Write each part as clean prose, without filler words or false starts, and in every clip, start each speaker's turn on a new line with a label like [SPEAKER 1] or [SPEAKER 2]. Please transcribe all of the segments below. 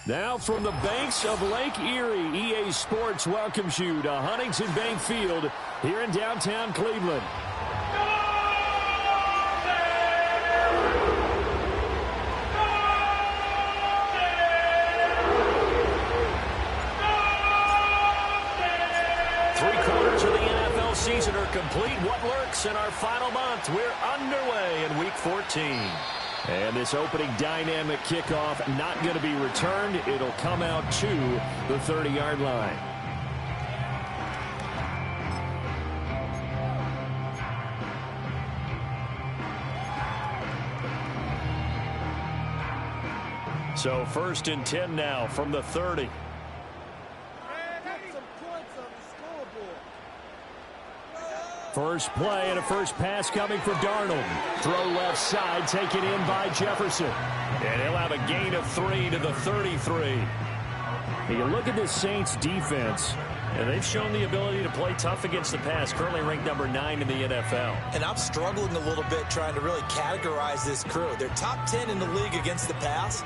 [SPEAKER 1] Now from the banks of Lake Erie, EA Sports welcomes you to Huntington Bank Field here in downtown Cleveland. Three-quarters of the NFL season are complete. What lurks in our final month? We're underway in Week 14. And this opening dynamic kickoff not going to be returned. It'll come out to the 30-yard line. So 1st and 10 now from the 30. First play and a first pass coming for Darnold. Throw left side, taken in by Jefferson. And he'll have a gain of 3 to the 33. You look at this Saints defense, and they've shown the ability to play tough against the pass, currently ranked number 9 in the NFL.
[SPEAKER 2] And I'm struggling a little bit trying to really categorize this crew. They're top 10 in the league against the pass,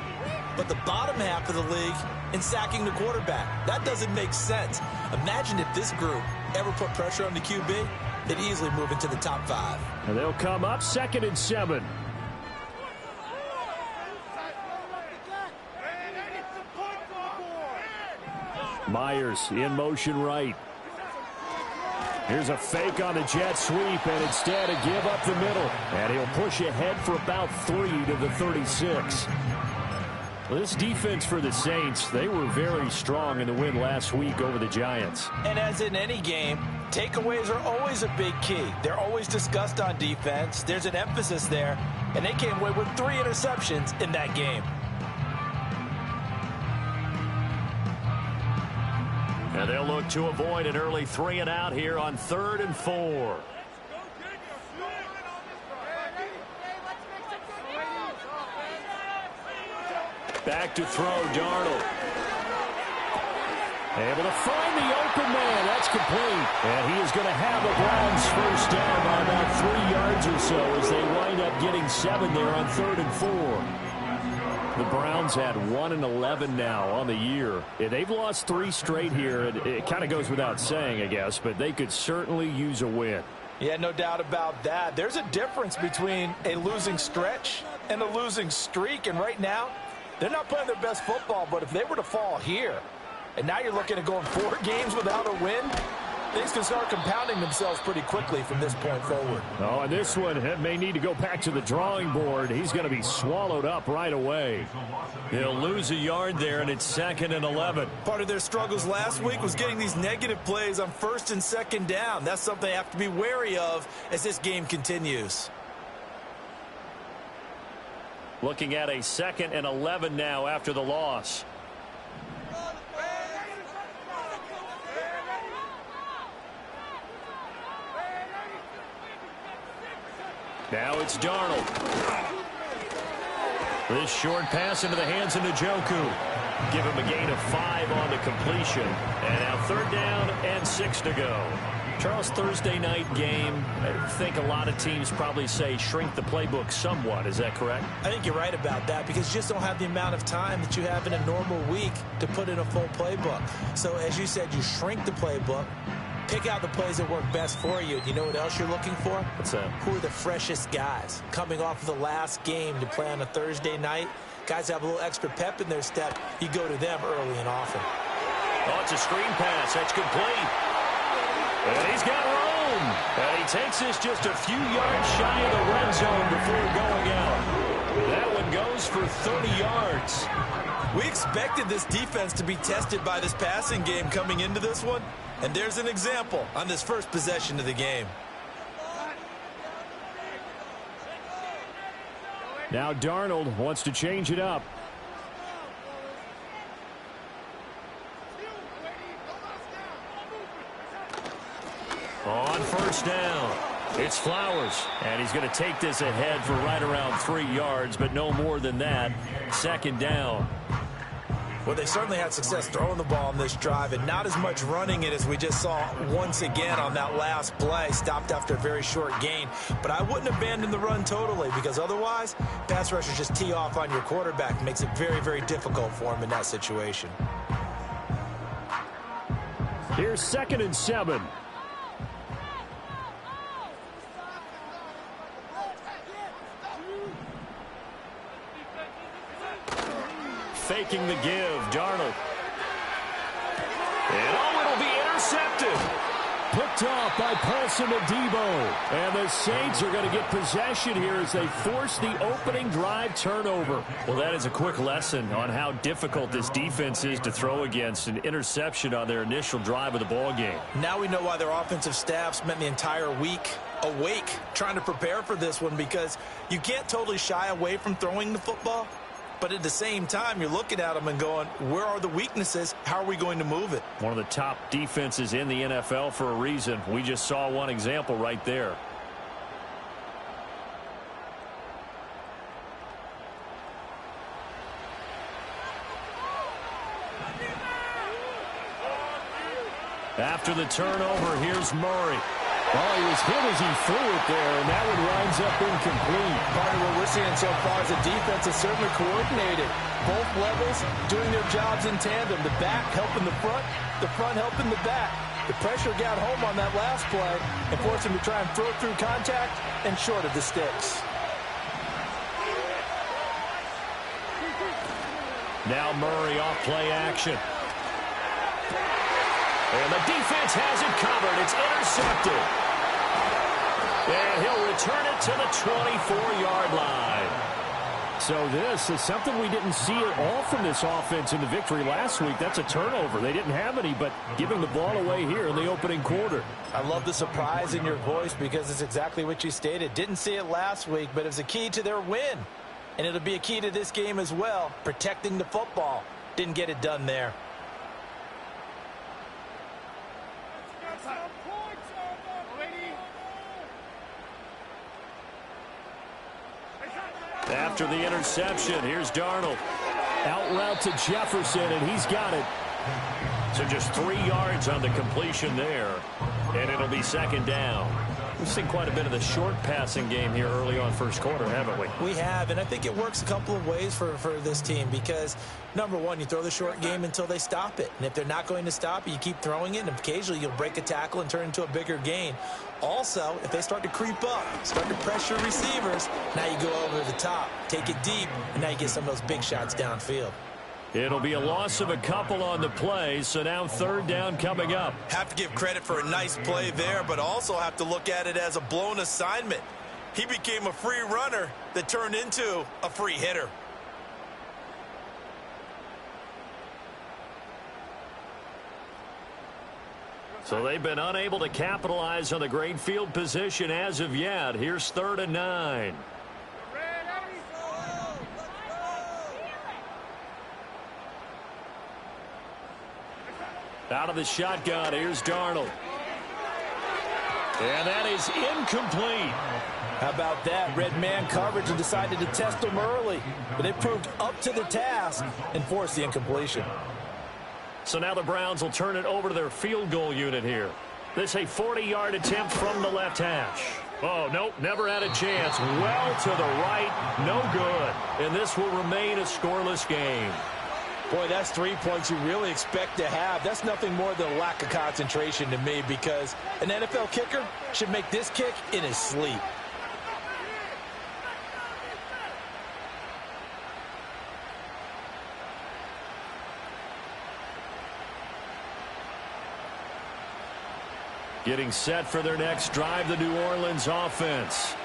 [SPEAKER 2] but the bottom half of the league in sacking the quarterback. That doesn't make sense. Imagine if this group ever put pressure on the QB. They'd easily move into the top 5.
[SPEAKER 1] And they'll come up 2nd and 7. Myers in motion right. Here's a fake on the jet sweep, and instead a give up the middle. And he'll push ahead for about 3 to the 36. Well, this defense for the Saints, they were very strong in the win last week over the Giants.
[SPEAKER 2] And as in any game, takeaways are always a big key. They're always discussed on defense. There's an emphasis there, and they came away with 3 interceptions in that game.
[SPEAKER 1] And they'll look to avoid an early 3 and out here on 3rd and 4. Back to throw, Darnold. Able to find the open man. That's complete. And he is going to have the Browns first down by about 3 yards or so as they wind up getting 7 there on 3rd and 4. The Browns had 1-11 now on the year. They've lost 3 straight here. It kind of goes without saying, I guess, but they could certainly use a win.
[SPEAKER 2] Yeah, no doubt about that. There's a difference between a losing stretch and a losing streak, and right now, they're not playing their best football, but if they were to fall here, and now you're looking at going 4 games without a win, things can start compounding themselves pretty quickly from this point forward.
[SPEAKER 1] Oh, and this one may need to go back to the drawing board. He's going to be swallowed up right away. He'll lose a yard there, and it's 2nd and 11.
[SPEAKER 2] Part of their struggles last week was getting these negative plays on 1st and 2nd down. That's something they have to be wary of as this game continues.
[SPEAKER 1] Looking at a 2nd and 11 now after the loss. Now it's Darnold. This short pass into the hands of Njoku. Give him a gain of 5 on the completion. And now 3rd down and 6 to go. Charles, Thursday night game, I think a lot of teams probably say shrink the playbook somewhat. Is that correct?
[SPEAKER 2] I think you're right about that because you just don't have the amount of time that you have in a normal week to put in a full playbook. So as you said, you shrink the playbook, pick out the plays that work best for you. You know what else you're looking for?
[SPEAKER 1] What's that?
[SPEAKER 2] Who are the freshest guys coming off of the last game to play on a Thursday night? Guys have a little extra pep in their step. You go to them early and often.
[SPEAKER 1] Oh, it's a screen pass. That's complete. And he's got room. And he takes this just a few yards shy of the red zone before going out. That one goes for 30 yards.
[SPEAKER 2] We expected this defense to be tested by this passing game coming into this one. And there's an example on this first possession of the game.
[SPEAKER 1] Now Darnold wants to change it up. On 1st down, it's Flowers. And he's going to take this ahead for right around 3 yards, but no more than that. 2nd down.
[SPEAKER 2] Well, they certainly had success throwing the ball on this drive and not as much running it as we just saw once again on that last play. Stopped after a very short gain. But I wouldn't abandon the run totally because otherwise, pass rushers just tee off on your quarterback. It makes it very, very difficult for him in that situation.
[SPEAKER 1] Here's 2nd and 7. Faking the give, Darnold. And it'll be intercepted. Picked off by Paulson Adebo. And the Saints are going to get possession here as they force the opening drive turnover. Well, that is a quick lesson on how difficult this defense is to throw against. An interception on their initial drive of the ball game.
[SPEAKER 2] Now we know why their offensive staff spent the entire week awake trying to prepare for this one, because you can't totally shy away from throwing the football. But at the same time, you're looking at them and going, where are the weaknesses? How are we going to move it?
[SPEAKER 1] One of the top defenses in the NFL for a reason. We just saw one example right there. After the turnover, here's Murray. Oh, he was hit as he threw it there, and that one winds up incomplete.
[SPEAKER 2] Part of what we're seeing so far is the defense is certainly coordinated. Both levels doing their jobs in tandem. The back helping the front helping the back. The pressure got home on that last play and forced him to try and throw through contact and short of the sticks.
[SPEAKER 1] Now Murray off play action. And the defense has it covered. It's intercepted. And he'll return it to the 24-yard line. So this is something we didn't see at all from this offense in the victory last week. That's a turnover. They didn't have any, but giving the ball away here in the opening quarter.
[SPEAKER 2] I love the surprise in your voice because it's exactly what you stated. Didn't see it last week, but it was a key to their win. And it'll be a key to this game as well, protecting the football. Didn't get it done there.
[SPEAKER 1] After the interception, here's Darnold. Out route to Jefferson, and he's got it. So just 3 yards on the completion there, and it'll be 2nd down. We've seen quite a bit of the short passing game here early on first quarter, haven't we?
[SPEAKER 2] We have, and I think it works a couple of ways for this team because, number one, you throw the short game until they stop it. And if they're not going to stop it, you keep throwing it, and occasionally you'll break a tackle and turn into a bigger gain. Also, if they start to creep up, start to pressure receivers, now you go over the top, take it deep, and now you get some of those big shots downfield.
[SPEAKER 1] It'll be a loss of a couple on the play, so now 3rd down coming up.
[SPEAKER 2] Have to give credit for a nice play there, but also have to look at it as a blown assignment. He became a free runner that turned into a free hitter.
[SPEAKER 1] So they've been unable to capitalize on the great field position as of yet. Here's 3rd and 9. Out of the shotgun, here's Darnold. And that is incomplete.
[SPEAKER 2] How about that? Red man coverage and decided to test him early. But it proved up to the task and forced the incompletion.
[SPEAKER 1] So now the Browns will turn it over to their field goal unit here. This a 40-yard attempt from the left hash. Oh, nope, never had a chance. Well to the right, no good. And this will remain a scoreless game.
[SPEAKER 2] Boy, that's 3 points you really expect to have. That's nothing more than a lack of concentration to me because an NFL kicker should make this kick in his sleep.
[SPEAKER 1] Getting set for their next drive, the New Orleans offense.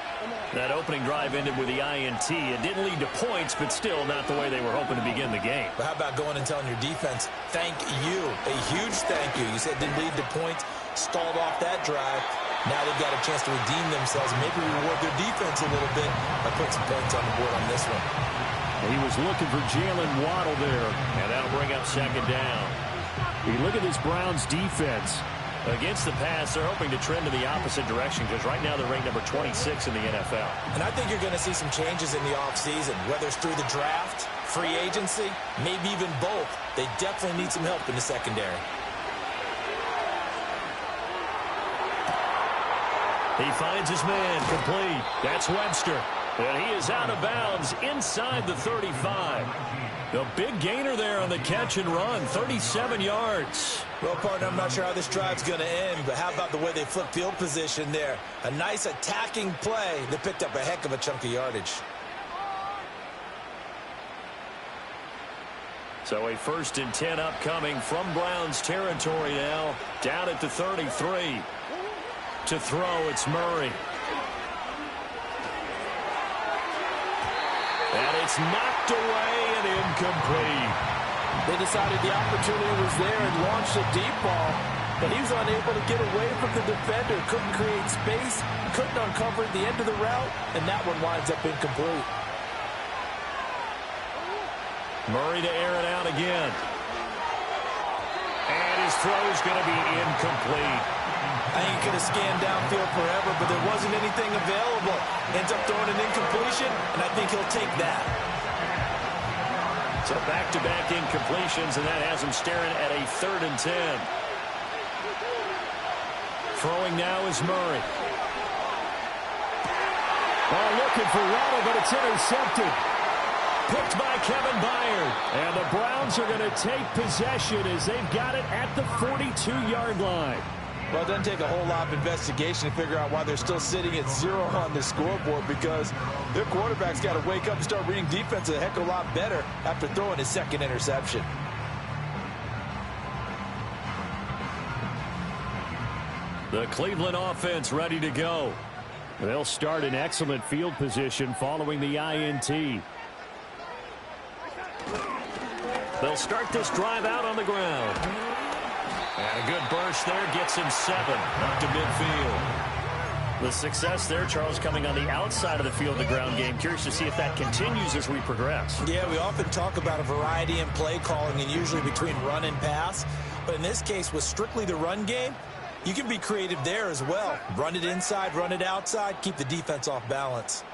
[SPEAKER 1] That opening drive ended with the INT. It didn't lead to points, but still not the way they were hoping to begin the game.
[SPEAKER 2] But how about going and telling your defense, thank you, a huge thank you. You said it didn't lead to points, stalled off that drive. Now they've got a chance to redeem themselves and maybe reward their defense a little bit by putting some points on the board on this one.
[SPEAKER 1] He was looking for Jalen Waddle there, and that'll bring up 2nd down. You look at this Browns defense. Against the pass, they're hoping to trend in the opposite direction because right now they're ranked number 26 in the NFL.
[SPEAKER 2] And I think you're going to see some changes in the offseason, whether it's through the draft, free agency, maybe even both. They definitely need some help in the secondary.
[SPEAKER 1] He finds his man complete. That's Webster. And he is out of bounds inside the 35. The big gainer there on the catch and run, 37 yards.
[SPEAKER 2] Well, partner, I'm not sure how this drive's going to end, but how about the way they flip field position there? A nice attacking play that picked up a heck of a chunk of yardage.
[SPEAKER 1] So a 1st and 10 upcoming from Browns territory now. Down at the 33. To throw, it's Murray. And it's knocked away and incomplete.
[SPEAKER 2] They decided the opportunity was there and launched a deep ball, but he was unable to get away from the defender. Couldn't create space, couldn't uncover the end of the route, and that one winds up incomplete.
[SPEAKER 1] Murray to air it out again. And his throw's going to be incomplete.
[SPEAKER 2] I think he could have scanned downfield forever, but there wasn't anything available. Ends up throwing an incompletion, and I think he'll take that.
[SPEAKER 1] So back-to-back incompletions, and that has him staring at a 3rd and 10. Throwing now is Murray.
[SPEAKER 3] Oh, looking for Waddle, but it's intercepted.
[SPEAKER 1] Picked by Kevin Byard.
[SPEAKER 3] And the Browns are going to take possession as they've got it at the 42-yard line.
[SPEAKER 2] Well, it doesn't take a whole lot of investigation to figure out why they're still sitting at 0 on the scoreboard, because their quarterback's got to wake up and start reading defense a heck of a lot better after throwing his 2nd interception.
[SPEAKER 1] The Cleveland offense ready to go.
[SPEAKER 3] They'll start in excellent field position following the INT.
[SPEAKER 1] They'll start this drive out on the ground. And a good burst there gets him 7 up to midfield. The success there, Charles, coming on the outside of the field, the ground game. Curious to see if that continues as we progress.
[SPEAKER 2] Yeah, we often talk about a variety in play calling and usually between run and pass. But in this case, with strictly the run game, you can be creative there as well. Run it inside, run it outside, keep the defense off balance.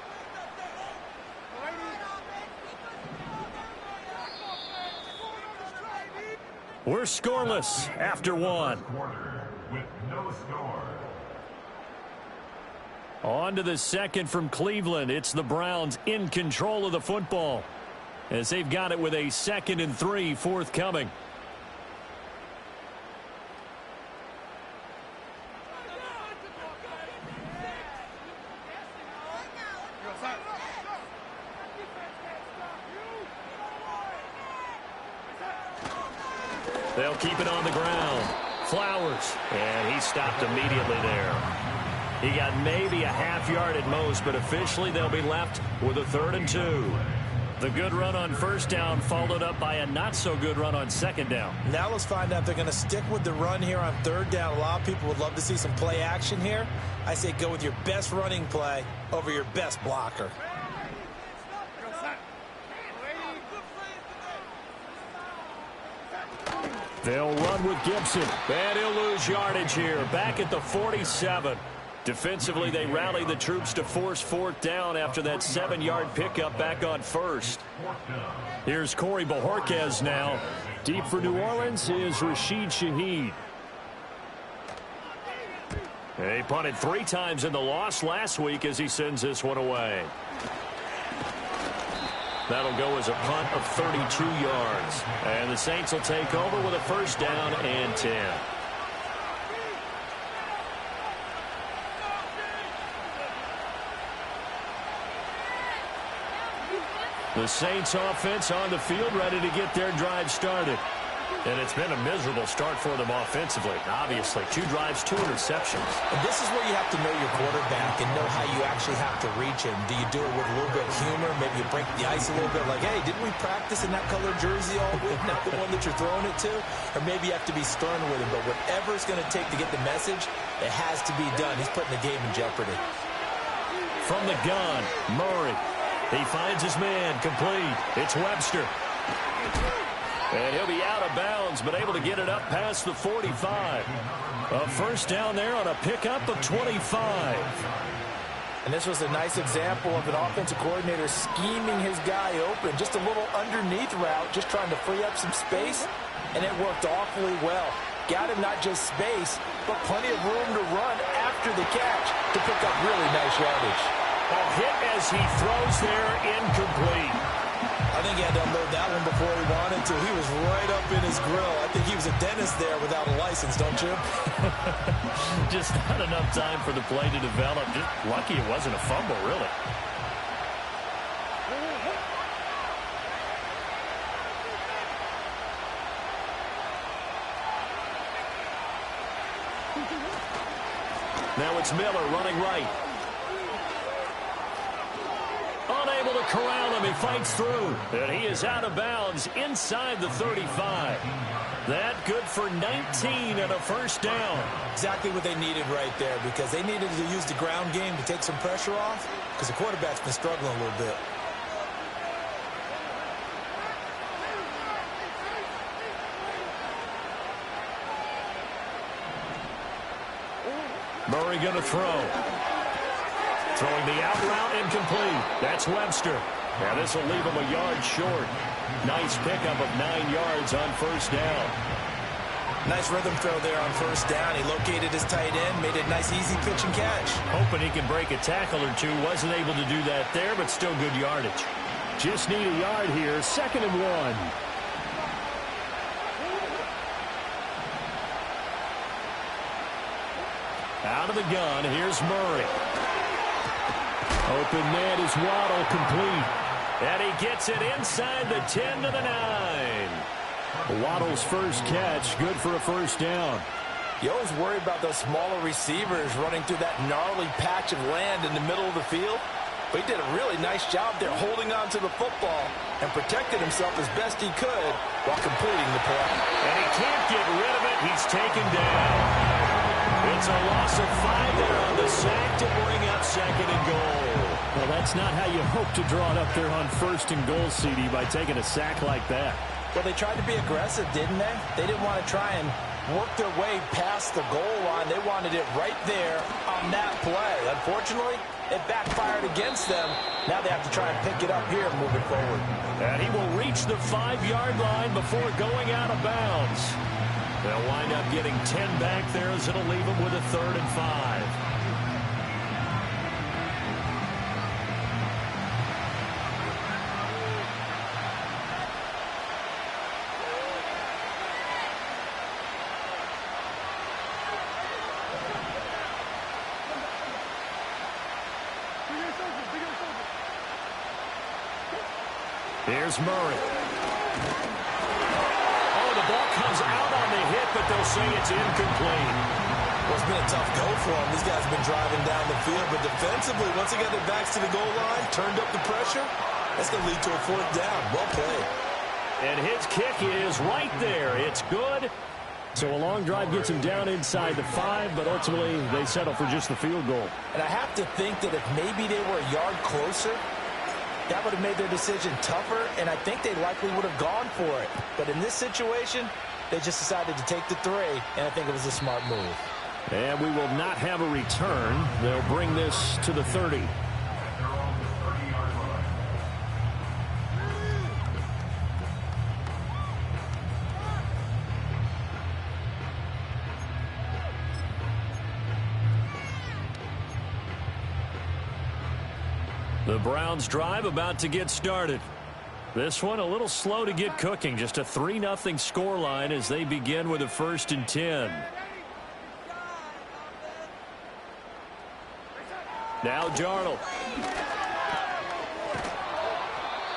[SPEAKER 1] We're scoreless after 1. On to the 2nd from Cleveland. It's the Browns in control of the football as they've got it with a 2nd and 3 forthcoming. They'll keep it on the ground. Flowers. And he stopped immediately there. He got maybe a half yard at most, but officially they'll be left with a 3rd and 2. The good run on 1st down followed up by a not-so-good run on 2nd down.
[SPEAKER 2] Now let's find out if they're going to stick with the run here on 3rd down. A lot of people would love to see some play action here. I say go with your best running play over your best blocker.
[SPEAKER 3] They'll run with Gibson.
[SPEAKER 1] And he'll lose yardage here. Back at the 47. Defensively, they rally the troops to force 4th down after that 7-yard pickup back on 1st. Here's Corey Bojorquez now.
[SPEAKER 3] Deep for New Orleans is Rashid Shaheed.
[SPEAKER 1] He punted 3 times in the loss last week as he sends this one away. That'll go as a punt of 32 yards. And the Saints will take over with a 1st down and 10. The Saints offense on the field ready to get their drive started. And it's been a miserable start for them offensively. Obviously, 2 drives, 2 interceptions.
[SPEAKER 2] And this is where you have to know your quarterback and know how you actually have to reach him. Do you do it with a little bit of humor? Maybe you break the ice a little bit like, hey, didn't we practice in that colored jersey all week? Not the one that you're throwing it to? Or maybe you have to be stern with him. But whatever it's going to take to get the message, it has to be done. He's putting the game in jeopardy.
[SPEAKER 1] From the gun, Murray. He finds his man complete. It's Webster. And he'll be out of bounds, but able to get it up past the 45. A first down there on a pickup of 25.
[SPEAKER 2] And this was a nice example of an offensive coordinator scheming his guy open. Just a little underneath route, just trying to free up some space, and it worked awfully well. Got him not just space, but plenty of room to run after the catch to pick up really nice yardage.
[SPEAKER 1] A hit as he throws there, incomplete.
[SPEAKER 2] I think he had to unload that one before he wanted to. He was right up in his grill. I think he was a dentist there without a license, don't you?
[SPEAKER 1] Just not enough time for the play to develop. Just lucky it wasn't a fumble, really. Now it's Miller running right. Unable to corral him. He fights through. And he is out of bounds inside the 35. That good for 19 and a first down.
[SPEAKER 2] Exactly what they needed right there, because they needed to use the ground game to take some pressure off, because the quarterback's been struggling a little bit.
[SPEAKER 1] Murray going to throw. Throwing the out route, incomplete. That's Webster. Now this will leave him a yard short. Nice pickup of 9 yards on first down.
[SPEAKER 2] Nice rhythm throw there on first down. He located his tight end, made a nice easy pitch and catch.
[SPEAKER 1] Hoping he can break a tackle or two. Wasn't able to do that there, but still good yardage.
[SPEAKER 3] Just need a yard here. 2nd and 1.
[SPEAKER 1] Out of the gun, here's Murray. Open man is Waddle, complete. And he gets it inside the 10 to the 9.
[SPEAKER 3] Waddle's first catch, good for a first down.
[SPEAKER 2] You always worry about those smaller receivers running through that gnarly patch of land in the middle of the field. But he did a really nice job there holding on to the football and protected himself as best he could while completing the play.
[SPEAKER 1] And he can't get rid of it. He's taken down. It's a loss of 5 there on the sack to bring up 2nd and goal.
[SPEAKER 3] Well, that's not how you hope to draw it up there on 1st and goal, CD, by taking a sack like that.
[SPEAKER 2] Well, they tried to be aggressive, didn't they? They didn't want to try and work their way past the goal line. They wanted it right there on that play. Unfortunately, it backfired against them. Now they have to try and pick it up here moving forward.
[SPEAKER 1] And he will reach the 5-yard line before going out of bounds. They'll wind up getting 10 back there as it'll leave them with a 3rd and 5. Here's Murray. Oh, the ball comes out on the hit, but they'll say it's incomplete.
[SPEAKER 2] Well, it's been a tough go for them. These guys have been driving down the field, but defensively, once they got their backs to the goal line, turned up the pressure, that's going to lead to a 4th down. Well played.
[SPEAKER 1] And his kick is right there. It's good.
[SPEAKER 3] So a long drive gets him down inside the 5, but ultimately they settle for just the field goal.
[SPEAKER 2] And I have to think that if maybe they were a yard closer, that would have made their decision tougher, and I think they likely would have gone for it. But in this situation, they just decided to take the 3, and I think it was a smart move.
[SPEAKER 3] And we will not have a return. They'll bring this to the 30.
[SPEAKER 1] The Browns drive about to get started. This one a little slow to get cooking. Just a 3-0 scoreline as they begin with a 1st and 10. Now Darnold.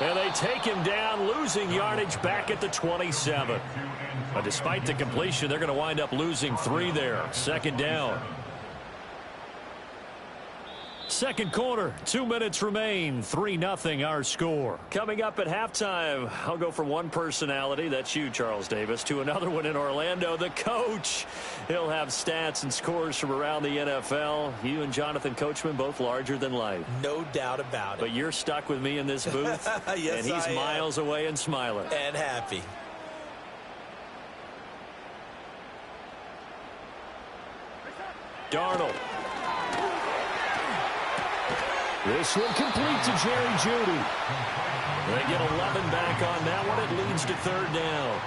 [SPEAKER 1] And they take him down, losing yardage back at the 27. But despite the completion, they're going to wind up losing 3 there. 2nd down. 2nd quarter, 2 minutes remain, 3-0 our score. Coming up at halftime, I'll go from one personality, that's you, Charles Davis, to another one in Orlando, the coach. He'll have stats and scores from around the NFL. You and Jonathan Coachman, both larger than life.
[SPEAKER 2] No doubt about it.
[SPEAKER 1] But you're stuck with me in this booth,
[SPEAKER 2] yes,
[SPEAKER 1] and he's miles away and smiling.
[SPEAKER 2] And happy.
[SPEAKER 1] Darnold. This one complete to Jerry Jeudy. They get 11 back on that one. It leads to third down.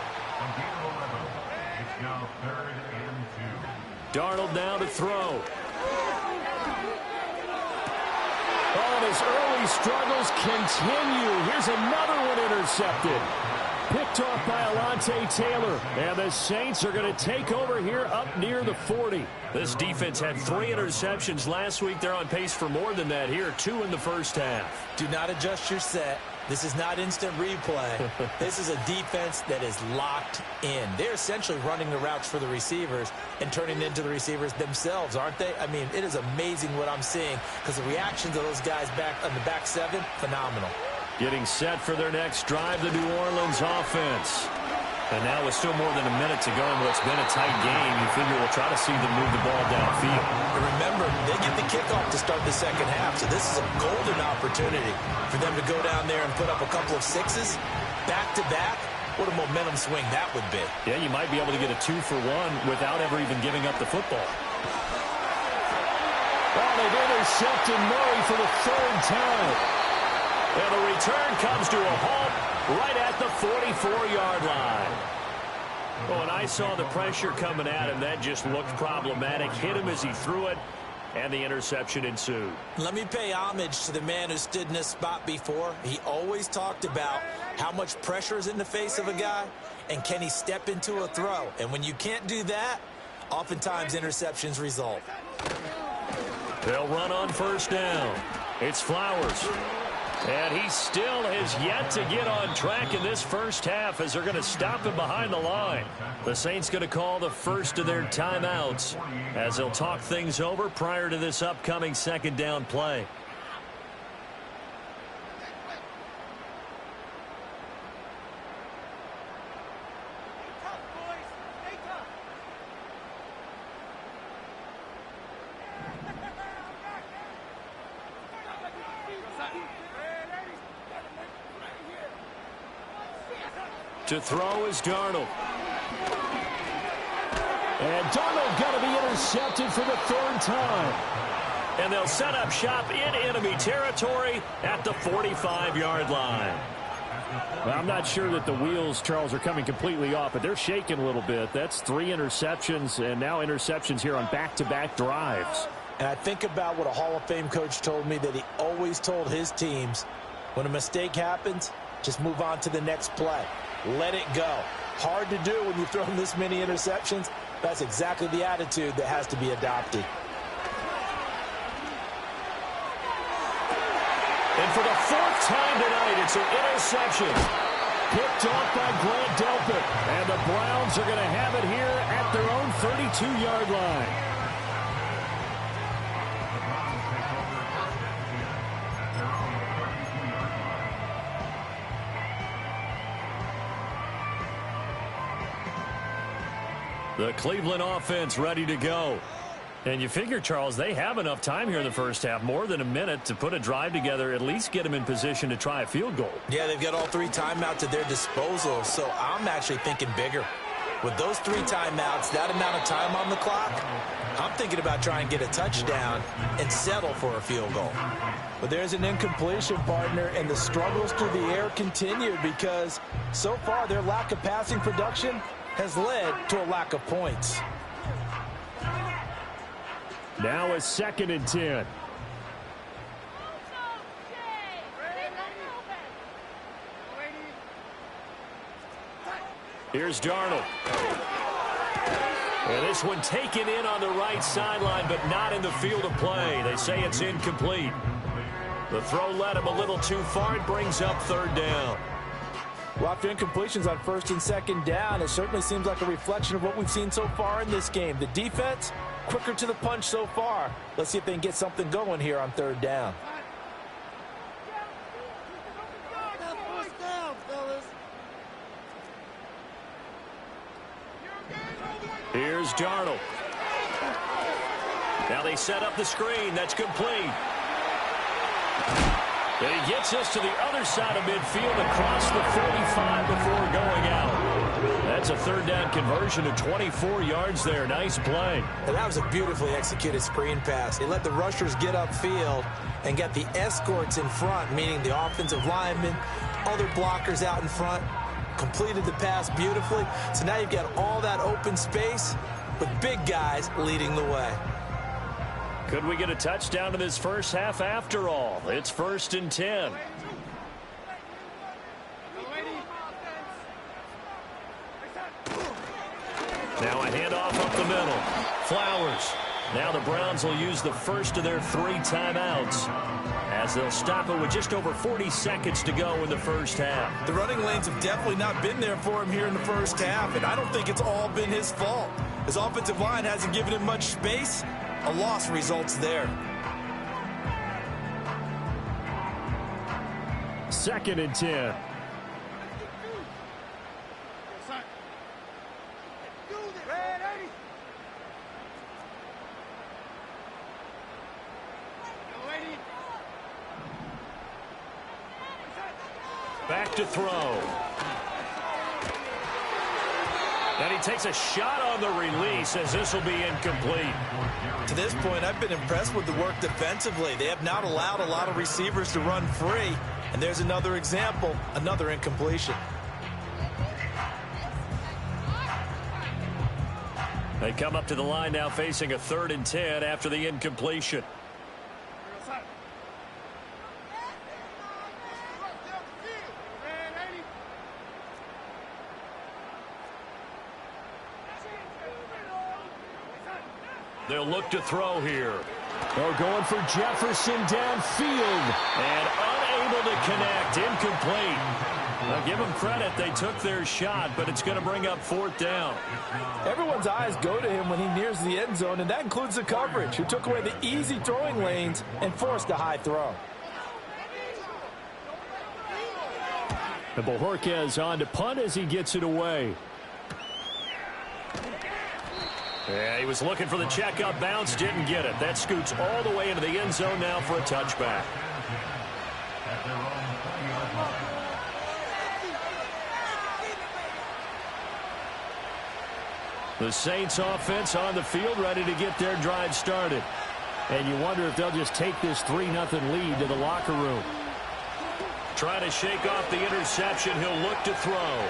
[SPEAKER 1] Darnold now to throw.
[SPEAKER 3] Oh, and his early struggles continue. Here's another one intercepted. Picked off by Alontae Taylor. And the Saints are going to take over here up near the 40.
[SPEAKER 1] This defense had 3 interceptions last week. They're on pace for more than that here. 2 in the first half.
[SPEAKER 2] Do not adjust your set. This is not instant replay. This is a defense that is locked in. They're essentially running the routes for the receivers and turning into the receivers themselves, aren't they? I mean, it is amazing what I'm seeing because the reactions of those guys back on the back 7, phenomenal.
[SPEAKER 1] Getting set for their next drive, the New Orleans offense. And now with still more than a minute to go in what's been a tight game, you figure we'll try to see them move the ball downfield.
[SPEAKER 2] And remember, they get the kickoff to start the second half, so this is a golden opportunity for them to go down there and put up a couple of 6s back-to-back. What a momentum swing that would be.
[SPEAKER 1] Yeah, you might be able to get a 2-for-1 without ever even giving up the football.
[SPEAKER 3] Well, they've intercepted Murray for the 3rd time.
[SPEAKER 1] And the return comes to a halt right at the 44-yard line. Oh, and I saw the pressure coming at him. That just looked problematic. Hit him as he threw it, and the interception ensued.
[SPEAKER 2] Let me pay homage to the man who stood in this spot before. He always talked about how much pressure is in the face of a guy, and can he step into a throw. And when you can't do that, oftentimes interceptions result.
[SPEAKER 1] They'll run on first down. It's Flowers. And he still has yet to get on track in this first half as they're going to stop him behind the line. The Saints going to call the first of their timeouts as they'll talk things over prior to this upcoming second down play. To throw is Darnold.
[SPEAKER 3] And Darnold going to be intercepted for the 3rd time.
[SPEAKER 1] And they'll set up shop in enemy territory at the 45-yard line.
[SPEAKER 3] Well, I'm not sure that the wheels, Charles, are coming completely off, but they're shaking a little bit. That's 3 interceptions, and now interceptions here on back-to-back drives.
[SPEAKER 2] And I think about what a Hall of Fame coach told me that he always told his teams, when a mistake happens, just move on to the next play. Let it go. Hard to do when you throw this many interceptions. That's exactly the attitude that has to be adopted.
[SPEAKER 1] And for the 4th time tonight, it's an interception.
[SPEAKER 3] Picked off by Grant Delpit. And the Browns are going to have it here at their own 32-yard line.
[SPEAKER 1] The Cleveland offense ready to go. And you figure, Charles, they have enough time here in the first half, more than a minute, to put a drive together, at least get them in position to try a field goal.
[SPEAKER 2] Yeah, they've got all 3 timeouts at their disposal, so I'm actually thinking bigger. With those 3 timeouts, that amount of time on the clock, I'm thinking about trying to get a touchdown and settle for a field goal. But there's an incompletion, partner, and the struggles through the air continue because so far their lack of passing production has led to a lack of points.
[SPEAKER 3] Now a 2nd and 10.
[SPEAKER 1] Here's Darnold. And this one taken in on the right sideline, but not in the field of play. They say it's incomplete. The throw led him a little too far. It brings up 3rd down.
[SPEAKER 2] Well, after incompletions on 1st and 2nd down, it certainly seems like a reflection of what we've seen so far in this game. The defense, quicker to the punch so far. Let's see if they can get something going here on 3rd down.
[SPEAKER 1] Here's Darnold. Now they set up the screen. That's complete. And he gets us to the other side of midfield across the 45 before going out.
[SPEAKER 3] That's a third down conversion of 24 yards there. Nice play.
[SPEAKER 2] And that was a beautifully executed screen pass. He let the rushers get upfield and got the escorts in front, meaning the offensive linemen, other blockers out in front, completed the pass beautifully. So now you've got all that open space with big guys leading the way.
[SPEAKER 3] Could we get a touchdown in this first half after all? It's 1st and 10. Now a handoff up the middle. Flowers. Now the Browns will use the first of their 3 timeouts as they'll stop it with just over 40 seconds to go in the first half.
[SPEAKER 2] The running lanes have definitely not been there for him here in the first half, and I don't think it's all been his fault. His offensive line hasn't given him much space. A loss results there.
[SPEAKER 3] 2nd and 10. Back to throw. And he takes a shot on the release as this will be incomplete.
[SPEAKER 2] To this point, I've been impressed with the work defensively. They have not allowed a lot of receivers to run free. And there's another example, another incompletion.
[SPEAKER 3] They come up to the line now facing a 3rd and 10 after the incompletion. They'll look to throw here. They're going for Jefferson downfield. And unable to connect. Incomplete. Now give them credit. They took their shot, but it's going to bring up 4th down.
[SPEAKER 2] Everyone's eyes go to him when he nears the end zone, and that includes the coverage, who took away the easy throwing lanes and forced a high throw.
[SPEAKER 3] And Bojorquez on to punt as he gets it away. Yeah, he was looking for the checkup bounce, didn't get it. That scoots all the way into the end zone now for a touchback. The Saints offense on the field ready to get their drive started. And you wonder if they'll just take this 3-0 lead to the locker room. Trying to shake off the interception. He'll look to throw.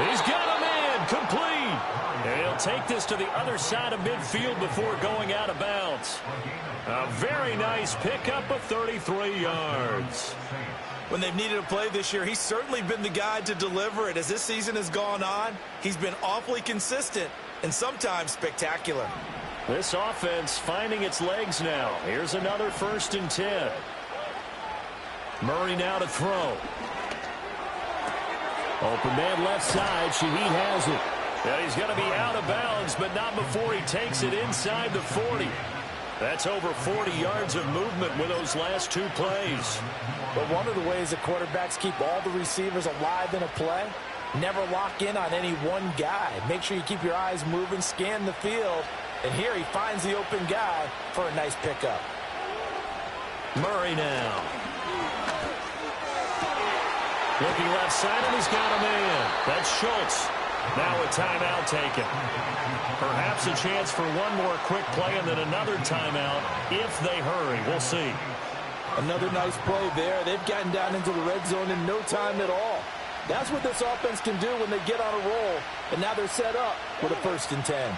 [SPEAKER 3] He's got him in. Complete. And he'll take this to the other side of midfield before going out of bounds. A very nice pickup of 33 yards.
[SPEAKER 2] When they've needed a play this year, he's certainly been the guy to deliver it. As this season has gone on, he's been awfully consistent and sometimes spectacular.
[SPEAKER 3] This offense finding its legs now. Here's another 1st and 10. Murray now to throw. Open man left side. Shaheed has it. And he's going to be out of bounds, but not before he takes it inside the 40. That's over 40 yards of movement with those last 2 plays.
[SPEAKER 2] But one of the ways that quarterbacks keep all the receivers alive in a play, never lock in on any one guy. Make sure you keep your eyes moving, scan the field, and here he finds the open guy for a nice pickup.
[SPEAKER 3] Murray now. Looking left side, and he's got a man. That's Schultz. Now a timeout taken. Perhaps a chance for one more quick play and then another timeout if they hurry. We'll see.
[SPEAKER 2] Another nice play there. They've gotten down into the red zone in no time at all. That's what this offense can do when they get on a roll. And now they're set up with a 1st and 10.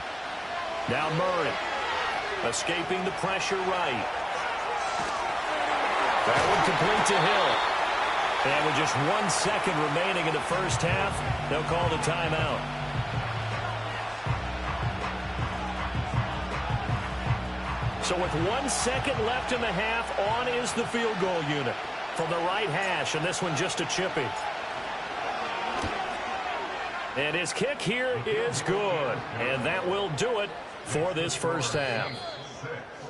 [SPEAKER 3] Now Murray. Escaping the pressure right. That one complete to Hill. And with just 1 second remaining in the first half, they'll call the timeout. So with 1 second left in the half, on is the field goal unit from the right hash, and this one just a chippy. And his kick here is good, and that will do it for this first half.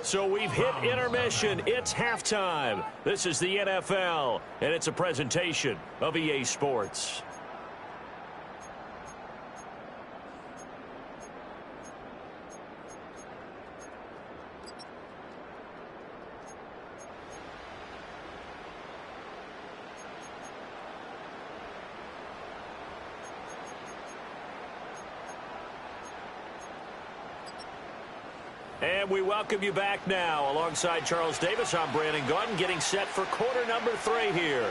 [SPEAKER 3] So we've hit intermission. It's halftime. This is the NFL, and it's a presentation of EA Sports.
[SPEAKER 1] And we welcome you back now. Alongside Charles Davis, I'm Brandon Gaudin, getting set for quarter number 3 here.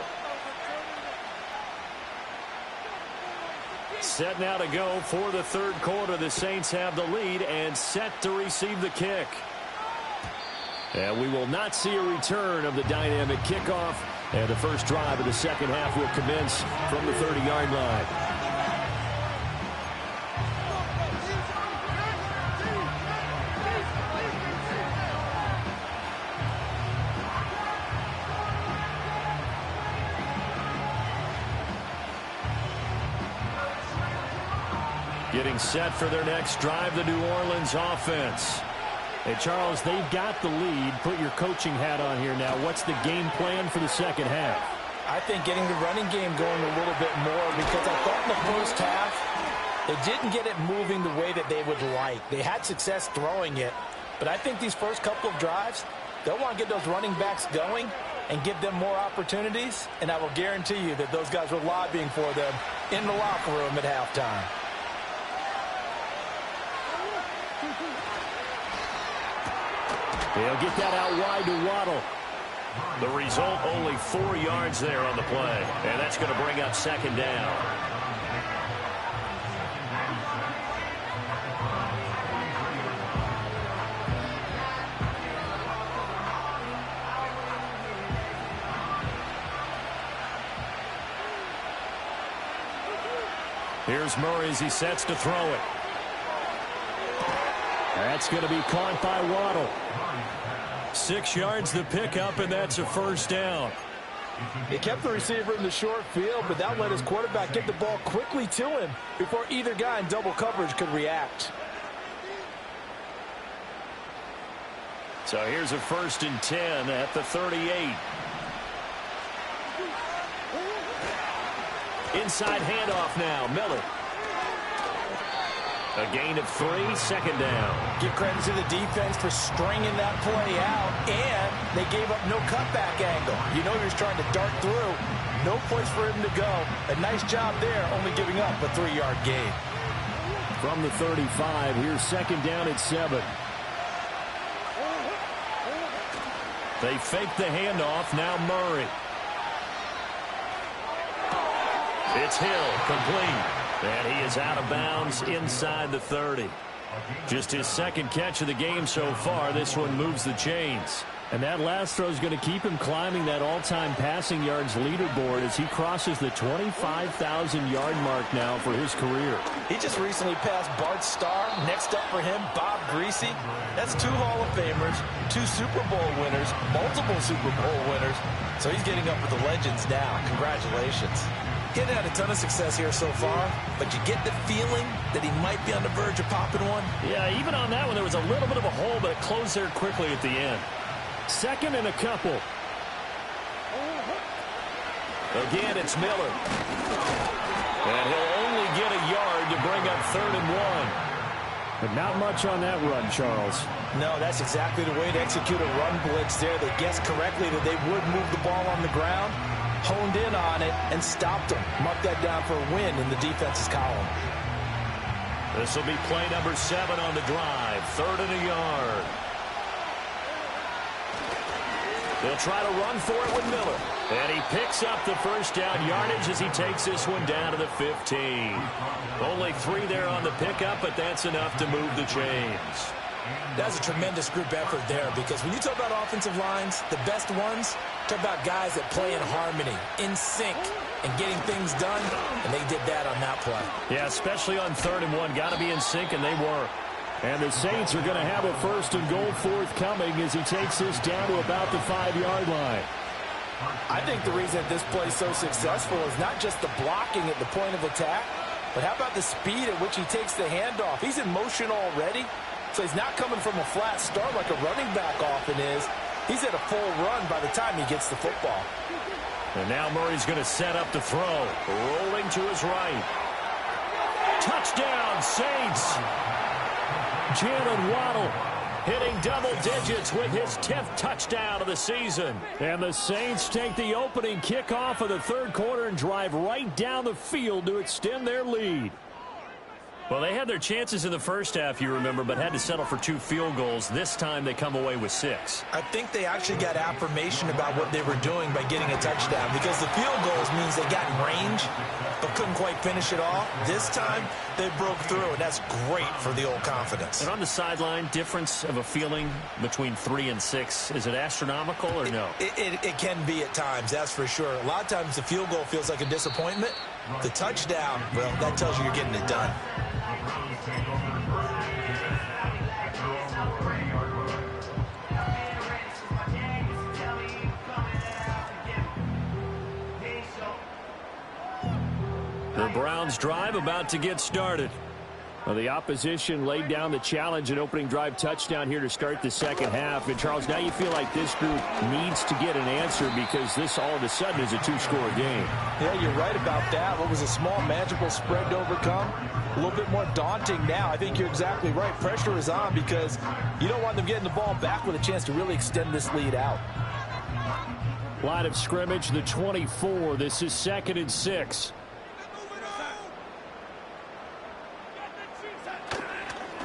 [SPEAKER 1] Set now to go for the third quarter. The Saints have the lead and set to receive the kick. And we will not see a return of the dynamic kickoff. And the first drive of the second half will commence from the 30-yard line. Getting set for their next drive, the New Orleans offense. Hey, Charles, they've got the lead. Put your coaching hat on here now. What's the game plan for the second half?
[SPEAKER 2] I think getting the running game going a little bit more, because I thought in the first half they didn't get it moving the way that they would like. They had success throwing it, but I think these first couple of drives, they'll want to get those running backs going and give them more opportunities, and I will guarantee you that those guys were lobbying for them in the locker room at halftime.
[SPEAKER 3] They'll get that out wide to Waddle.
[SPEAKER 1] The result, only 4 yards there on the play. And that's going to bring up second down. Here's Murray as he sets to throw it.
[SPEAKER 3] That's going to be caught by Waddle.
[SPEAKER 1] 6 yards the pickup, and that's a first down.
[SPEAKER 2] He kept the receiver in the short field, but that let his quarterback get the ball quickly to him before either guy in double coverage could react.
[SPEAKER 1] So here's a 1st and 10 at the 38. Inside handoff now, Miller. A gain of 3, second down.
[SPEAKER 2] Give credit to the defense for stringing that play out, and they gave up no cutback angle. You know he was trying to dart through. No place for him to go. A nice job there, only giving up a 3-yard gain.
[SPEAKER 3] From the 35, here's second down at 7.
[SPEAKER 1] They fake the handoff, now Murray. It's Hill, complete. And he is out of bounds inside the 30. Just his second catch of the game so far. This one moves the chains.
[SPEAKER 3] And that last throw is going to keep him climbing that all-time passing yards leaderboard as he crosses the 25,000-yard mark now for his career.
[SPEAKER 2] He just recently passed Bart Starr. Next up for him, Bob Greasy. That's 2 Hall of Famers, 2 Super Bowl winners, multiple Super Bowl winners. So he's getting up with the legends now. Congratulations. He hasn't had a ton of success here so far, but you get the feeling that he might be on the verge of popping one.
[SPEAKER 1] Yeah, even on that one, there was a little bit of a hole, but it closed there quickly at the end.
[SPEAKER 3] Second and a couple.
[SPEAKER 1] Again, it's Miller. And he'll only get a yard to bring up 3rd and 1.
[SPEAKER 3] But not much on that run, Charles.
[SPEAKER 2] No, that's exactly the way to execute a run blitz there. They guessed correctly that they would move the ball on the ground, honed in on it, and stopped them. Mark that down for a win in the defense's column.
[SPEAKER 1] This will be play number 7 on the drive. 3rd and a yard. They'll try to run for it with Miller. And he picks up the first down yardage as he takes this one down to the 15. Only 3 there on the pickup, but that's enough to move the chains.
[SPEAKER 2] That's a tremendous group effort there, because when you talk about offensive lines, the best ones, talk about guys that play in harmony, in sync, and getting things done, and they did that on that play.
[SPEAKER 1] Yeah, especially on 3rd and 1. Got to be in sync, and they were.
[SPEAKER 3] And the Saints are going to have a 1st and goal forthcoming as he takes this down to about the 5-yard line.
[SPEAKER 2] I think the reason that this play is so successful is not just the blocking at the point of attack, but how about the speed at which he takes the handoff? He's in motion already, so he's not coming from a flat start like a running back often is. He's at a full run by the time he gets the football.
[SPEAKER 1] And now Murray's going to set up to throw. Rolling to his right. Touchdown, Saints!
[SPEAKER 3] Jalen Waddle
[SPEAKER 1] hitting double digits with his 10th touchdown of the season.
[SPEAKER 3] And the Saints take the opening kickoff of the third quarter and drive right down the field to extend their lead. Well, they had their chances in the first half, you remember, but had to settle for 2 field goals. This time they come away with 6.
[SPEAKER 2] I think they actually got affirmation about what they were doing by getting a touchdown, because the field goals means they got in range but couldn't quite finish it off. This time they broke through, and that's great for the old confidence.
[SPEAKER 3] And on the sideline, difference of a feeling between 3 and 6, is it astronomical or no?
[SPEAKER 2] It can be at times, that's for sure. A lot of times the field goal feels like a disappointment. The touchdown, well, that tells you you're getting it done.
[SPEAKER 3] The Browns drive about to get started.
[SPEAKER 1] Well, the opposition laid down the challenge, an opening drive touchdown here to start the second half. And, Charles, now you feel like this group needs to get an answer because this all of a sudden is a 2-score game.
[SPEAKER 2] Yeah, you're right about that. What was a small, manageable spread to overcome, a little bit more daunting now. I think you're exactly right. Pressure is on because you don't want them getting the ball back with a chance to really extend this lead out.
[SPEAKER 1] Line of scrimmage, the 24. This is 2nd and 6.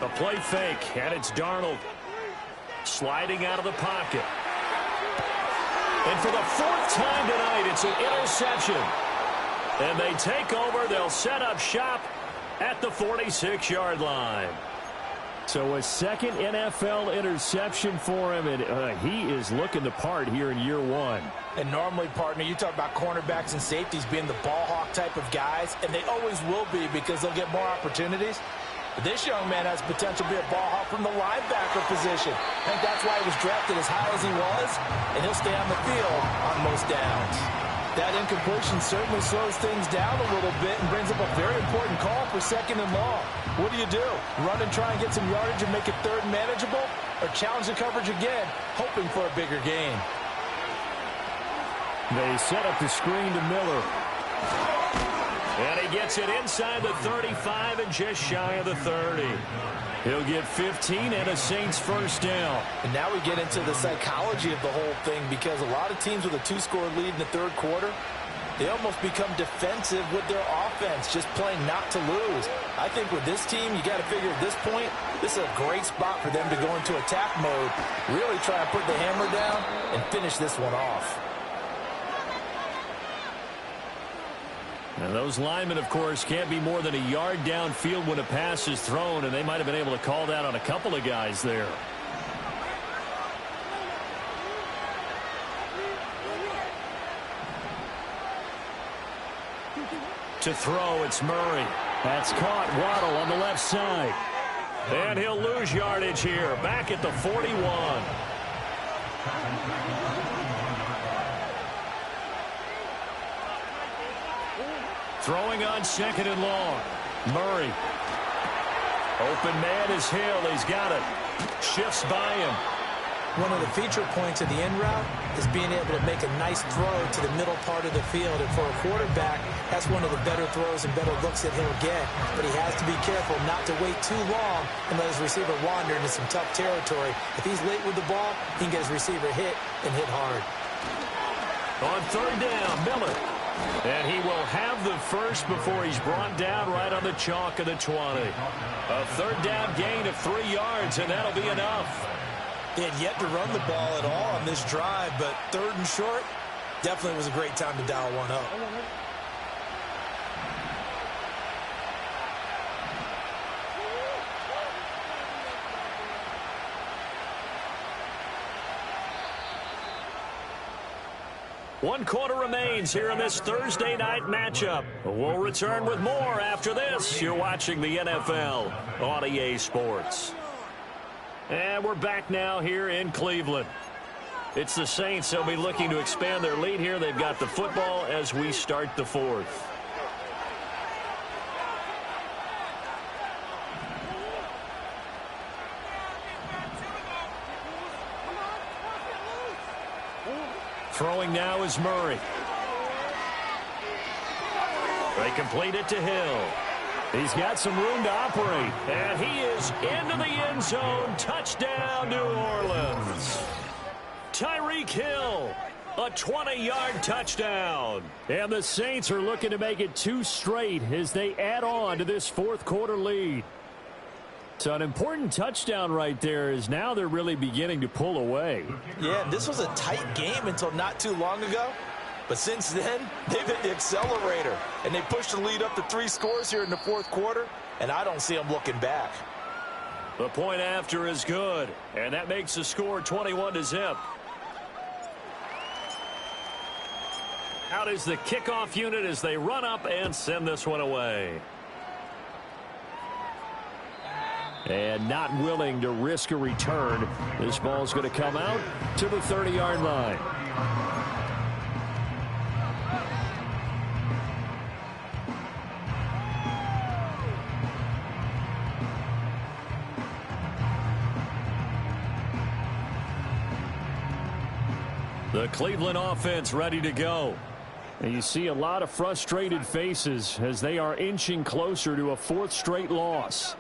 [SPEAKER 3] A play fake, and it's Darnold sliding out of the pocket. And for the 4th time tonight, it's an interception. And they take over. They'll set up shop at the 46-yard line.
[SPEAKER 1] So a second NFL interception for him, and he is looking the part here in year 1.
[SPEAKER 2] And normally, partner, you talk about cornerbacks and safeties being the ball hawk type of guys, and they always will be because they'll get more opportunities. But this young man has potential to be a ball hawk from the linebacker position. I think that's why he was drafted as high as he was, and he'll stay on the field on most downs. That incompletion certainly slows things down a little bit and brings up a very important call for 2nd and long. What do? Run and try and get some yardage and make it 3rd and manageable? Or challenge the coverage again, hoping for a bigger gain?
[SPEAKER 1] They set up the screen to Miller.
[SPEAKER 3] And he gets it inside the 35 and just shy of the 30. He'll get 15 and a Saints first down.
[SPEAKER 2] And now we get into the psychology of the whole thing, because a lot of teams with a 2-score lead in the 3rd quarter, they almost become defensive with their offense, just playing not to lose. I think with this team, you got to figure at this point, this is a great spot for them to go into attack mode, really try and put the hammer down and finish this one off.
[SPEAKER 3] And those linemen, of course, can't be more than a yard downfield when a pass is thrown, and they might have been able to call that on a couple of guys there. To throw, it's Murray.
[SPEAKER 1] That's caught. Waddle on the left side.
[SPEAKER 3] And he'll lose yardage here, back at the 41. Throwing on 2nd and long. Murray. Open man is Hill. He's got it. Shifts by him.
[SPEAKER 2] One of the feature points of the end route is being able to make a nice throw to the middle part of the field. And for a quarterback, that's one of the better throws and better looks that he'll get. But he has to be careful not to wait too long and let his receiver wander into some tough territory. If he's late with the ball, he can get his receiver hit and hit hard.
[SPEAKER 3] On 3rd down, Miller. And he will have the first before he's brought down right on the chalk of the 20. A 3rd down gain of 3 yards, and that'll be enough.
[SPEAKER 2] They had yet to run the ball at all on this drive, but 3rd and short, definitely was a great time to dial one up.
[SPEAKER 3] One quarter remains here in this Thursday night matchup. We'll return with more after this. You're watching the NFL on EA Sports. And we're back now here in Cleveland. It's the Saints. They'll be looking to expand their lead here. They've got the football as we start the 4th. Throwing now is Murray. They complete it to Hill.
[SPEAKER 1] He's got some room to operate.
[SPEAKER 3] And he is into the end zone. Touchdown, New Orleans. Tyreek Hill A 20-yard touchdown. And the Saints are looking to make it 2 straight as they add on to this fourth quarter lead. So an important touchdown right there is now they're really beginning to pull away.
[SPEAKER 2] Yeah, this was a tight game until not too long ago. But since then, they've hit the accelerator. And they pushed the lead up to 3 scores here in the fourth quarter. And I don't see them looking back.
[SPEAKER 3] The point after is good. And that makes the score 21-0. Out is the kickoff unit as they run up and send this one away. And not willing to risk a return. This ball's going to come out to the 30-yard line. The Cleveland offense ready to go. And you see a lot of frustrated faces as they are inching closer to a 4th straight loss.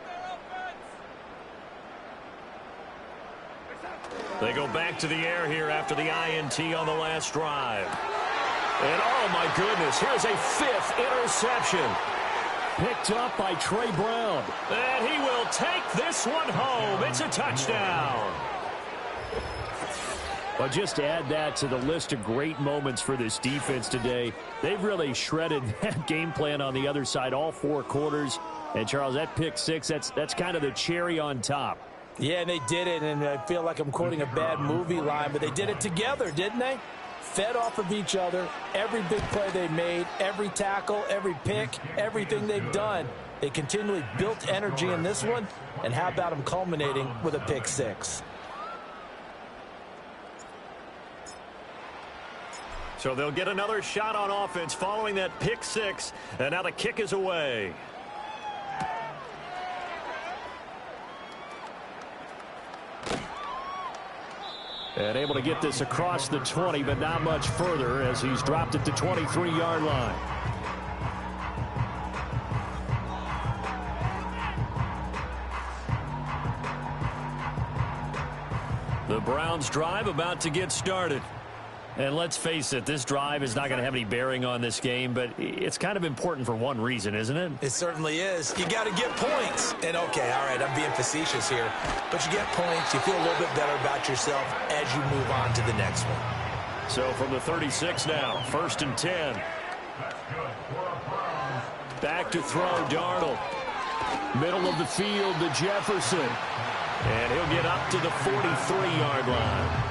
[SPEAKER 3] They go back to the air here after the INT on the last drive. And oh my goodness, here's a 5th interception. Picked up by Trey Brown. And he will take this one home. It's a touchdown. But just to add that to the list of great moments for this defense today, they've really shredded that game plan on the other side all 4 quarters. And, Charles, that pick 6, that's kind of the cherry on top.
[SPEAKER 2] Yeah, and they did it, and I feel like I'm quoting a bad movie line, but they did it together, didn't they? Fed off of each other, every big play they made, every tackle, every pick, everything they've done. They continually built energy in this one, and how about them culminating with a pick 6?
[SPEAKER 3] So they'll get another shot on offense following that pick 6, and now the kick is away. And able to get this across the 20, but not much further as he's dropped at the 23-yard line. The Browns drive about to get started. And let's face it, this drive is not going to have any bearing on this game, but it's kind of important for one reason, isn't it?
[SPEAKER 2] It certainly is. You got to get points. And, okay, all right, I'm being facetious here. But you get points, you feel a little bit better about yourself as you move on to the next one.
[SPEAKER 3] So from the 36 now, 1st and 10. Back to throw, Darnold. Middle of the field to Jefferson. And he'll get up to the 43-yard line.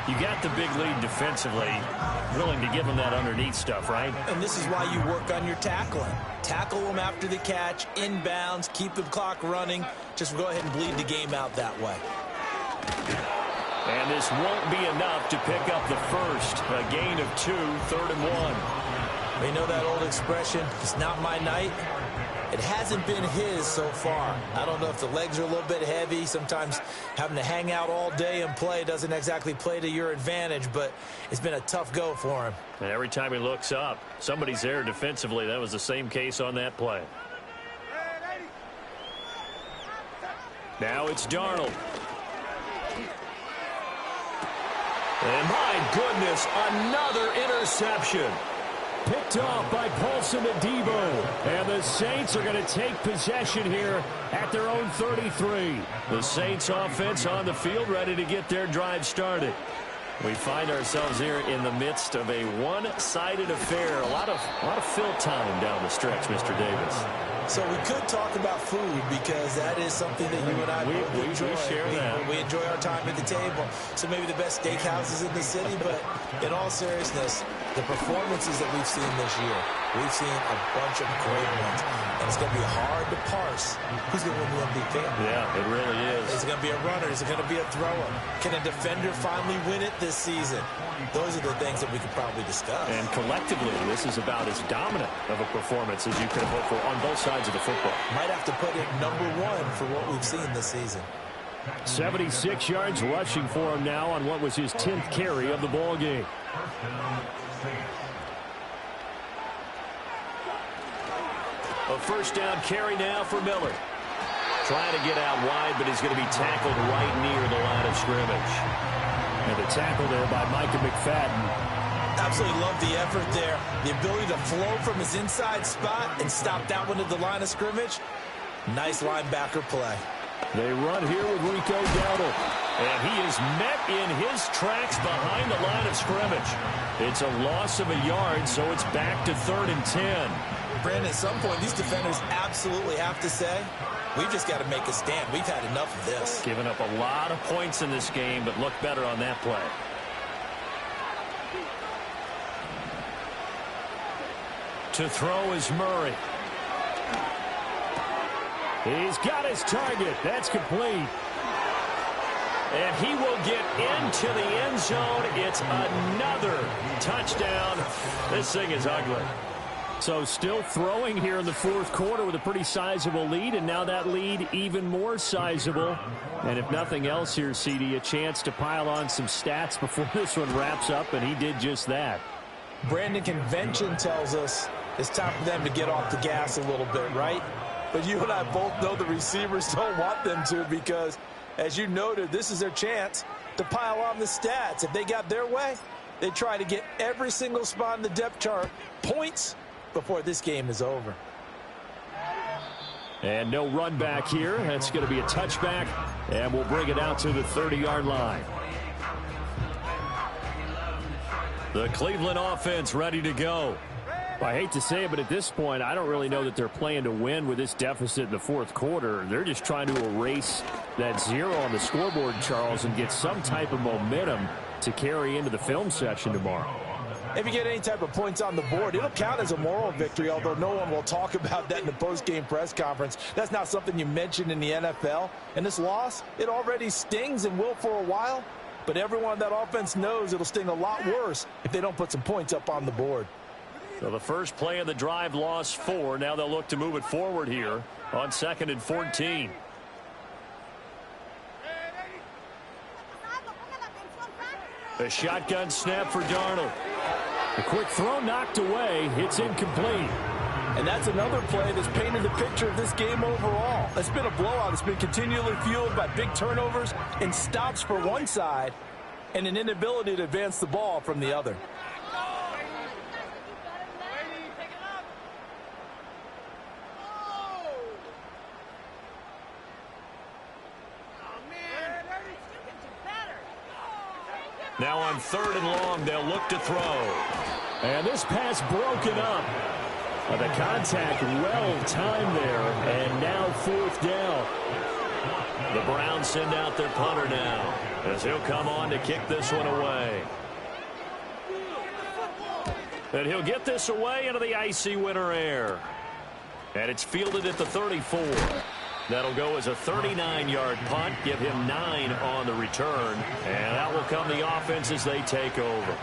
[SPEAKER 3] You got the big lead defensively, willing to give them that underneath stuff, right?
[SPEAKER 2] And this is why you work on your tackling. Tackle them after the catch, inbounds, keep the clock running. Just go ahead and bleed the game out that way.
[SPEAKER 3] And this won't be enough to pick up the first. A gain of 2, 3rd and 1.
[SPEAKER 2] You know that old expression, it's not my night? It hasn't been his so far. I don't know if the legs are a little bit heavy. Sometimes having to hang out all day and play doesn't exactly play to your advantage, but it's been a tough go for him.
[SPEAKER 3] And every time he looks up, somebody's there defensively. That was the same case on that play. Now it's Darnold. And my goodness, another interception. Picked off by Paulson Adebo. And the Saints are going to take possession here at their own 33. The Saints offense on the field ready to get their drive started. We find ourselves here in the midst of a one-sided affair. A lot of fill time down the stretch, Mr. Davis.
[SPEAKER 2] So we could talk about food because that is something that you and I enjoy.
[SPEAKER 3] We share that.
[SPEAKER 2] We enjoy our time at the table. So maybe the best steakhouses in the city, but in all seriousness, the performances that we've seen this year, we've seen a bunch of great ones. And it's going to be hard to parse who's going to win the MVP.
[SPEAKER 3] Yeah, it really is.
[SPEAKER 2] Is it going to be a runner? Is it going to be a thrower? Can a defender finally win it this season? Those are the things that we could probably discuss.
[SPEAKER 3] And collectively, this is about as dominant of a performance as you could have hoped for on both sides of the football.
[SPEAKER 2] Might have to put it #1 for what we've seen this season.
[SPEAKER 3] 76 yards rushing for him now on what was his 10th carry of the ball game. A first down carry now for Miller. Trying to get out wide, but he's going to be tackled right near the line of scrimmage. And the tackle there by Micah McFadden.
[SPEAKER 2] Absolutely love the effort there. The ability to flow from his inside spot and stop that one at the line of scrimmage. Nice linebacker play.
[SPEAKER 3] They run here with Rico Dowdle. And he is met in his tracks behind the line of scrimmage. It's a loss of a yard, so it's back to 3rd and 10.
[SPEAKER 2] Brandon, at some point, these defenders absolutely have to say, we've just got to make a stand. We've had enough of this.
[SPEAKER 3] Giving up a lot of points in this game, but look better on that play. To throw is Murray. He's got his target. That's complete. And he will get into the end zone. It's another touchdown. This thing is ugly. So still throwing here in the 4th quarter with a pretty sizable lead, and now that lead even more sizable. And if nothing else here, CD, a chance to pile on some stats before this one wraps up, and he did just that.
[SPEAKER 2] Brandon, convention tells us it's time for them to get off the gas a little bit, right? But you and I both know the receivers don't want them to because, as you noted, this is their chance to pile on the stats. If they got their way, they try to get every single spot in the depth chart points before this game is over.
[SPEAKER 3] And no run back here. That's going to be a touchback, and we'll bring it out to the 30-yard line. The Cleveland offense ready to go. I hate to say it, but at this point, I don't really know that they're playing to win with this deficit in the 4th quarter. They're just trying to erase that 0 on the scoreboard, Charles, and get some type of momentum to carry into the film session tomorrow.
[SPEAKER 2] If you get any type of points on the board, it'll count as a moral victory, although no one will talk about that in the post-game press conference. That's not something you mention in the NFL. And this loss, it already stings and will for a while. But everyone on that offense knows it'll sting a lot worse if they don't put some points up on the board.
[SPEAKER 3] So the first play of the drive lost 4. Now they'll look to move it forward here on 2nd and 14. A shotgun snap for Darnold. A quick throw knocked away. It's incomplete.
[SPEAKER 2] And that's another play that's painted the picture of this game overall. It's been a blowout. It's been continually fueled by big turnovers and stops for one side and an inability to advance the ball from the other.
[SPEAKER 3] Now on 3rd and long, they'll look to throw. And this pass broken up. The contact well timed there, and now 4th down. The Browns send out their punter now, as he'll come on to kick this one away. And he'll get this away into the icy winter air. And it's fielded at the 34. That'll go as a 39-yard punt, give him 9 on the return. And that will come the offense as they take over.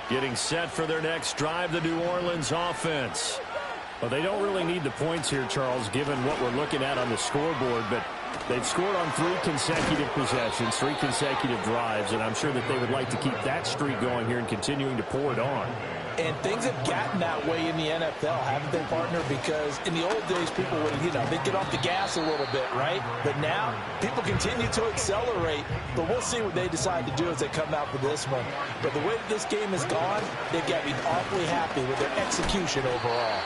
[SPEAKER 3] Getting set for their next drive, the New Orleans offense. Well, they don't really need the points here, Charles, given what we're looking at on the scoreboard, but they've scored on 3 consecutive possessions, 3 consecutive drives, and I'm sure that they would like to keep that streak going here and continuing to pour it on.
[SPEAKER 2] And things have gotten that way in the NFL, haven't they, partner? Because in the old days, people would, they'd get off the gas a little bit, right? But now, people continue to accelerate. But we'll see what they decide to do as they come out for this one. But the way that this game has gone, they've got to be awfully happy with their execution overall.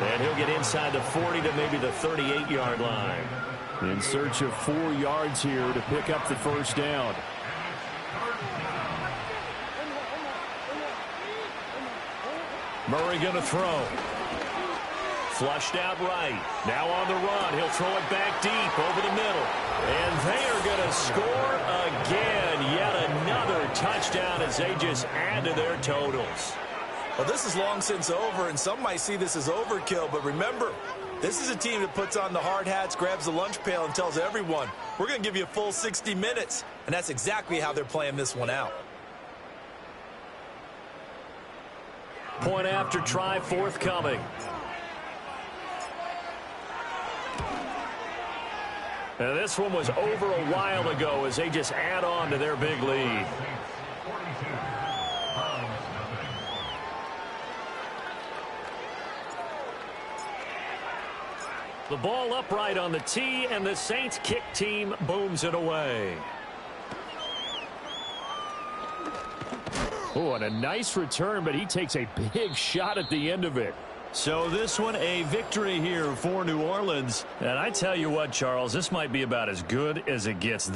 [SPEAKER 3] And he'll get inside the 40 to maybe the 38-yard line. In search of 4 yards here to pick up the first down. Murray going to throw. Flushed out right. Now on the run. He'll throw it back deep over the middle. And they are going to score again. Yet another touchdown as they just add to their totals.
[SPEAKER 2] Well, this is long since over, and some might see this as overkill. But remember, this is a team that puts on the hard hats, grabs the lunch pail, and tells everyone, we're going to give you a full 60 minutes. And that's exactly how they're playing this one out.
[SPEAKER 3] Point after try forthcoming. And this one was over a while ago as they just add on to their big lead. The ball upright on the tee, and the Saints kick team booms it away.
[SPEAKER 1] Oh, and a nice return, but he takes a big shot at the end of it.
[SPEAKER 3] So this one a victory here for New Orleans. And I tell you what, Charles, this might be about as good as it gets.